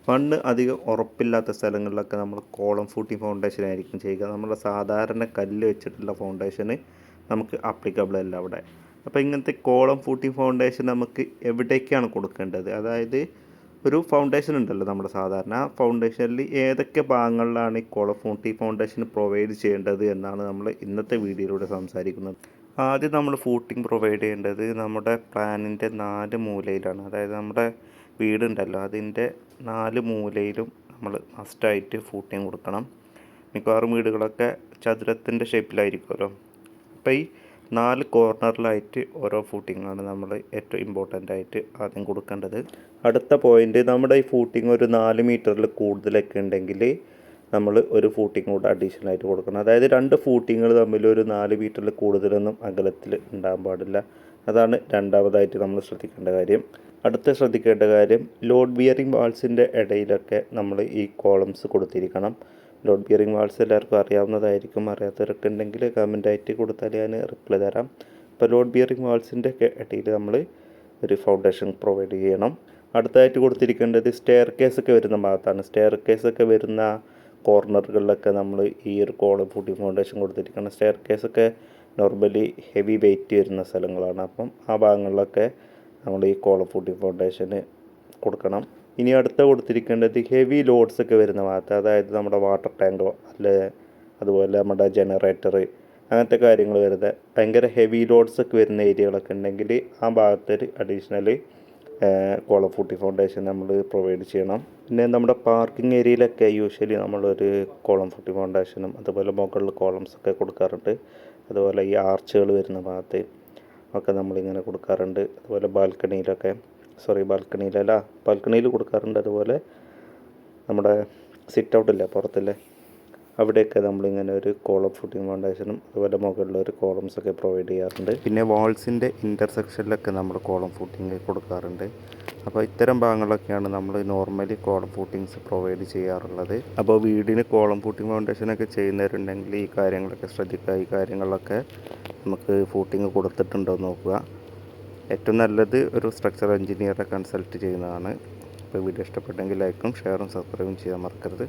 മണ്ണ് അധികം ഉറപ്പില്ലാത്ത സ്ഥലങ്ങളിലൊക്കെ നമ്മൾ കോളം ഫൂട്ടിംഗ് ഫൗണ്ടേഷൻ ആയിരിക്കും ചെയ്യുക. നമ്മുടെ സാധാരണ കല്ല് വെച്ചിട്ടുള്ള ഫൗണ്ടേഷന് നമുക്ക് അപ്ലിക്കബിൾ അല്ല അവിടെ. അപ്പോൾ ഇങ്ങനത്തെ കോളം ഫൂട്ടിംഗ് ഫൗണ്ടേഷൻ നമുക്ക് എവിടേക്കാണ് കൊടുക്കേണ്ടത്, അതായത് ഒരു ഫൗണ്ടേഷൻ ഉണ്ടല്ലോ നമ്മുടെ സാധാരണ, ആ ഫൗണ്ടേഷനിൽ ഏതൊക്കെ ഭാഗങ്ങളിലാണ് ഈ കോളം ഫൂട്ടിംഗ് ഫൗണ്ടേഷൻ പ്രൊവൈഡ് ചെയ്യേണ്ടത് എന്നാണ് നമ്മൾ ഇന്നത്തെ വീഡിയോയിലൂടെ സംസാരിക്കുന്നത്. ആദ്യം നമ്മൾ ഫൂട്ടിംഗ് പ്രൊവൈഡ് ചെയ്യേണ്ടത് നമ്മുടെ പ്ലാനിൻ്റെ 4 മൂലയിലാണ്. അതായത് നമ്മുടെ വീടുണ്ടല്ലോ അതിൻ്റെ 4 മൂലയിലും നമ്മൾ മസ്റ്റായിട്ട് ഫൂട്ടിംഗ് കൊടുക്കണം. മിക്കവാറും വീടുകളൊക്കെ ചതുരത്തിൻ്റെ ഷേപ്പിലായിരിക്കുമല്ലോ. അപ്പോൾ ഈ 4 കോർണറിലായിട്ട് ഓരോ ഫൂട്ടിങ്ങാണ് നമ്മൾ ഏറ്റവും ഇമ്പോർട്ടൻ്റ് ആയിട്ട് ആദ്യം കൊടുക്കേണ്ടത്. അടുത്ത പോയിൻ്റ്, നമ്മുടെ ഈ ഫൂട്ടിങ് ഒരു 4 മീറ്ററിൽ കൂടുതലൊക്കെ ഉണ്ടെങ്കിൽ നമ്മൾ ഒരു ഫൂട്ടിങ് കൂടെ അഡീഷണൽ ആയിട്ട് കൊടുക്കണം. അതായത് 2 ഫൂട്ടിങ്ങൾ തമ്മിൽ ഒരു 4 മീറ്ററിൽ കൂടുതലൊന്നും അകലത്തിൽ ഉണ്ടാകാൻ പാടില്ല. അതാണ് രണ്ടാമതായിട്ട് നമ്മൾ ശ്രദ്ധിക്കേണ്ട കാര്യം. അടുത്ത ശ്രദ്ധിക്കേണ്ട കാര്യം, ലോഡ് ബിയറിംഗ് വാൾസിൻ്റെ ഇടയിലൊക്കെ നമ്മൾ ഈ കോളംസ് കൊടുത്തിരിക്കണം. ലോഡ് ബിയറിംഗ് വാൾസ് എല്ലാവർക്കും അറിയാവുന്നതായിരിക്കും. അറിയാത്തവരൊക്കെ ഉണ്ടെങ്കിൽ കമൻ്റായിട്ട് കൊടുത്താൽ ഞാൻ റിപ്ലൈ തരാം. അപ്പോൾ ലോഡ് ബിയറിംഗ് വാൾസിൻ്റെ ഒക്കെ ഇടയിൽ നമ്മൾ ഒരു ഫൗണ്ടേഷൻ പ്രൊവൈഡ് ചെയ്യണം. അടുത്തായിട്ട് കൊടുത്തിരിക്കേണ്ടത് സ്റ്റെയർ കേസൊക്കെ വരുന്ന ഭാഗത്താണ്. സ്റ്റെയർ കേസൊക്കെ വരുന്ന കോർണറുകളിലൊക്കെ നമ്മൾ ഈ ഒരു കോളം ഫൂട്ടിംഗ് ഫൗണ്ടേഷൻ കൊടുത്തിരിക്കണം. സ്റ്റെയർ കേസൊക്കെ നോർമലി ഹെവി വെയിറ്റ് വരുന്ന സ്ഥലങ്ങളാണ്. അപ്പം ആ ഭാഗങ്ങളിലൊക്കെ നമ്മൾ ഈ കോളം ഫൂട്ടിംഗ് ഫൗണ്ടേഷന് കൊടുക്കണം. ഇനി അടുത്ത കൊടുത്തിരിക്കേണ്ടത് ഹെവി ലോഡ്സ് ഒക്കെ വരുന്ന ഭാഗത്ത്, അതായത് നമ്മുടെ വാട്ടർ ടാങ്കോ അല്ലെ അതുപോലെ നമ്മുടെ ജനറേറ്റർ അങ്ങനത്തെ കാര്യങ്ങൾ വരുന്ന ഭയങ്കര ഹെവി ലോഡ്സ് ഒക്കെ വരുന്ന ഏരിയകളൊക്കെ ഉണ്ടെങ്കിൽ ആ ഭാഗത്തൊരു അഡീഷണൽ കോളം ഫൂട്ടിംഗ് ഫൗണ്ടേഷൻ നമ്മൾ പ്രൊവൈഡ് ചെയ്യണം. പിന്നെ നമ്മുടെ പാർക്കിംഗ് ഏരിയയിലൊക്കെ യൂഷ്വലി നമ്മളൊരു കോളം ഫൂട്ടിംഗ് ഫൗണ്ടേഷനും അതുപോലെ മുകളിൽ കോളംസൊക്കെ കൊടുക്കാറുണ്ട്. അതുപോലെ ഈ ആർച്ചുകൾ വരുന്ന ഭാഗത്ത് ഒക്കെ നമ്മളിങ്ങനെ കൊടുക്കാറുണ്ട്. അതുപോലെ ബാൽക്കണിയിൽ കൊടുക്കാറുണ്ട്. അതുപോലെ നമ്മുടെ സിറ്റ് ഔട്ടില്ലേ പുറത്തില്ലേ, അവിടെയൊക്കെ നമ്മളിങ്ങനെ ഒരു കോളം ഫൂട്ടിംഗ് ഫൗണ്ടേഷനും അതുപോലെ മുകളിൽ ഒരു കോളംസൊക്കെ പ്രൊവൈഡ് ചെയ്യാറുണ്ട്. പിന്നെ വാൾസിൻ്റെ ഇൻ്റർസെക്ഷനിലൊക്കെ നമ്മൾ കോളം ഫൂട്ടിങ് കൊടുക്കാറുണ്ട്. അപ്പോൾ ഇത്തരം ഭാഗങ്ങളിലൊക്കെയാണ് നമ്മൾ നോർമലി കോളം ഫൂട്ടിങ്സ് പ്രൊവൈഡ് ചെയ്യാറുള്ളത്. അപ്പോൾ വീടിന് കോളം ഫൂട്ടിംഗ് ഫൗണ്ടേഷനൊക്കെ ചെയ്യുന്നവരുണ്ടെങ്കിൽ ഈ കാര്യങ്ങളൊക്കെ ശ്രദ്ധിക്കുക. ഈ കാര്യങ്ങളിലൊക്കെ നമുക്ക് ഫൂട്ടിങ് കൊടുത്തിട്ടുണ്ടോ എന്ന് നോക്കുക. ഏറ്റവും നല്ലത് ഒരു സ്ട്രക്ചറൽ എഞ്ചിനീയറെ കൺസൾട്ട് ചെയ്യുന്നതാണ്. അപ്പോൾ വീഡിയോ ഇഷ്ടപ്പെട്ടെങ്കിൽ ലൈക്കും ഷെയറും സബ്സ്ക്രൈബും ചെയ്യാൻ മറക്കരുത്.